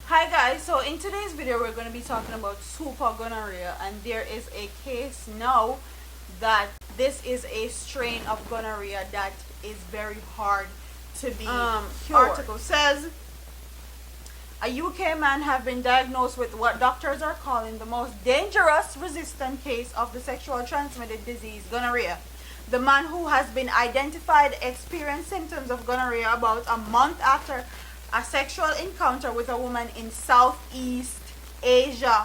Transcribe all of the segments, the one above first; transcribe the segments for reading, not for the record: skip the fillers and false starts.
Hi guys, so in today's video we're going to be talking about super gonorrhea, and there is a case now that this is a strain of gonorrhea that is very hard to be cured. Article says a UK man have been diagnosed with what doctors are calling the most dangerous resistant case of the sexual transmitted disease gonorrhea. The man, who has been identified, experienced symptoms of gonorrhea about a month after a sexual encounter with a woman in Southeast Asia.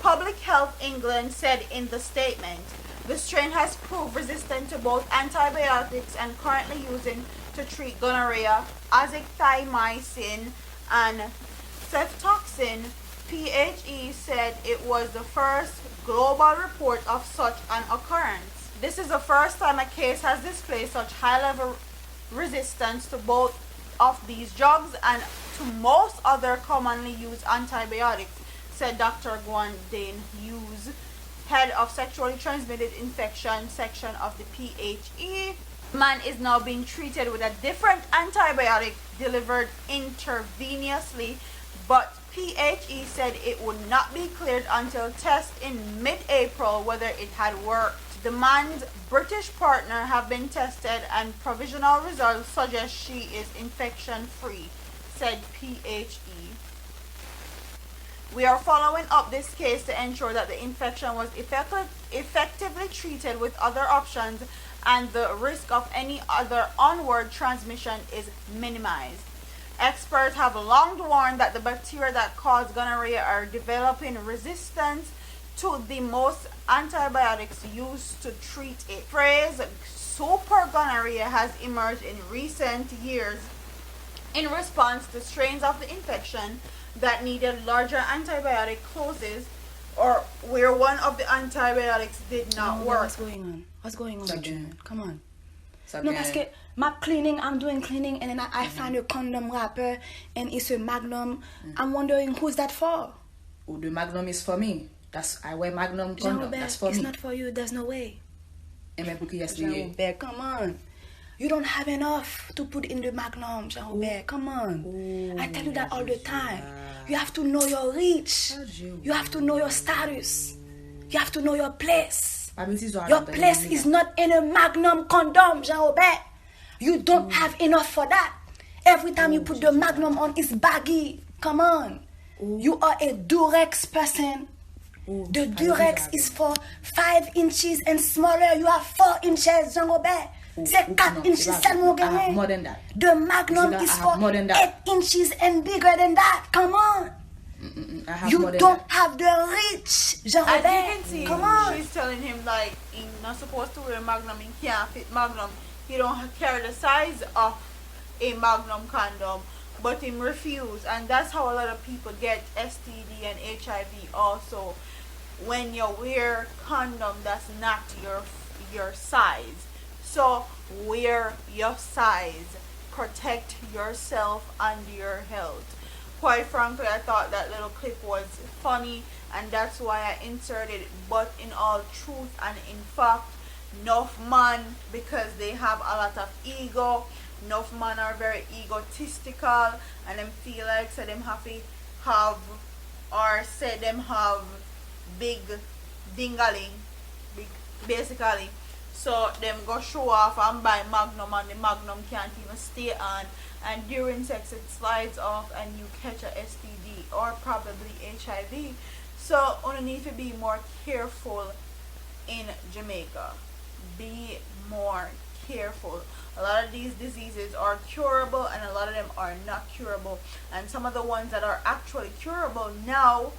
Public Health England said in the statement, the strain has proved resistant to both antibiotics and currently using to treat gonorrhea, azithromycin and ceftoxin. PHE said it was the first global report of such an occurrence. This is the first time a case has displayed such high-level resistance to both of these drugs and to most other commonly used antibiotics, said Dr. Gwendane Hughes, head of sexually transmitted infection section of the PHE. The man is now being treated with a different antibiotic delivered intravenously, but PHE said it would not be cleared until tests in mid-April whether it had worked. The man's British partner have been tested and provisional results suggest she is infection-free, said PHE. We are following up this case to ensure that the infection was effectively treated with other options and the risk of any other onward transmission is minimized. Experts have long warned that the bacteria that cause gonorrhea are developing resistance to the most antibiotics used to treat it. Phrase super gonorrhea has emerged in recent years in response to strains of the infection that needed larger antibiotic courses or where one of the antibiotics did not work. What's going on? What's going on, June? Come on. Ça No, vient- parce que I'm doing cleaning, and then I find a condom wrapper, and it's a Magnum. I'm wondering who's that for? Oh, the Magnum is for me. I wear Magnum condom. That's for It's me. not for you. There's no way. Et mais pour qui est-ce Jean lié? Robert, come on. You don't have enough to put in the Magnum, Jean Robert. Come on. I tell you that all the time. You have to know your reach. You have to know your status. You have to know your place. Pas mis iso Your avant place de is not in a Magnum condom, Jean Robert. You don't have enough for that. Every time you put the Magnum on, it's baggy. Come on. You are a Durex person. The Durex is for 5 inches and smaller. You have 4 inches, Jean Robert. C'est 4 inches seulement I have gagné. more than that. The Magnum I is have for more than that. 8 inches and bigger than that. Come on. I have You more than don't that. have the reach, Jean As you Robert. can see, Come on. she's telling him like he's not supposed to wear Magnum, he can't fit Magnum. He don't carry the size of a Magnum condom, but him refuse, and that's how a lot of people get STD and HIV also. When you wear condom that's not your size. So wear your size. Protect yourself and your health. Quite frankly, I thought that little clip was funny, and that's why I inserted it. But in all truth and in fact, enough man, because they have a lot of ego, enough man are very egotistical, and them feel like say them have or say them have big dingaling, big basically. So them go show off and buy Magnum, and the Magnum can't even stay on, and during sex it slides off and you catch a STD or probably HIV. So you need to be more careful in Jamaica. Be more careful. A lot of these diseases are curable and a lot of them are not curable, and some of the ones that are actually curable now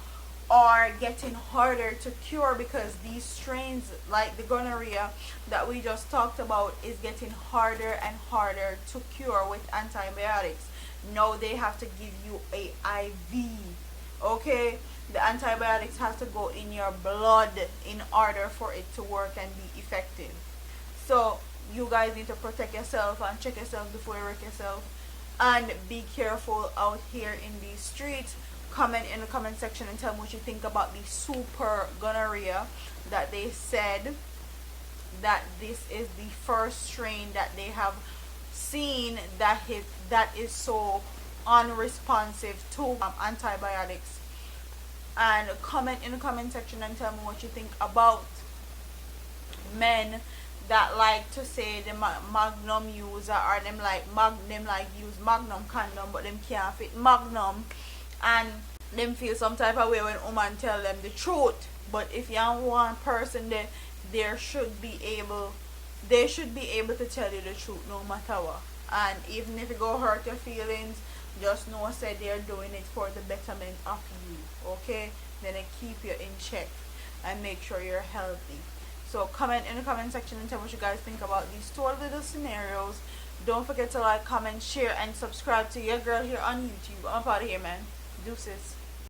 are getting harder to cure because these strains like the gonorrhea that we just talked about is getting harder and harder to cure with antibiotics. Now they have to give you a IV. Okay, the antibiotics have to go in your blood in order for it to work and be effective. So you guys need to protect yourself and check yourself before you wreck yourself, and be careful out here in these streets. Comment in the comment section and tell me what you think about the super gonorrhea that they said that this is the first strain that they have seen that is so unresponsive to antibiotics. And comment in the comment section and tell me what you think about men that like to say the Magnum user, or them like use Magnum condom but them can't fit Magnum, and them feel some type of way when woman tell them the truth. But if you are one person there, there should be able they should be able to tell you the truth no matter what. And even if it go hurt your feelings, just know say they're doing it for the betterment of you. Okay? Then it keep you in check and make sure you're healthy. So comment in the comment section and tell me what you guys think about these two little scenarios. Don't forget to like, comment, share, and subscribe to your girl here on YouTube. I'm out of here, man. Deuces.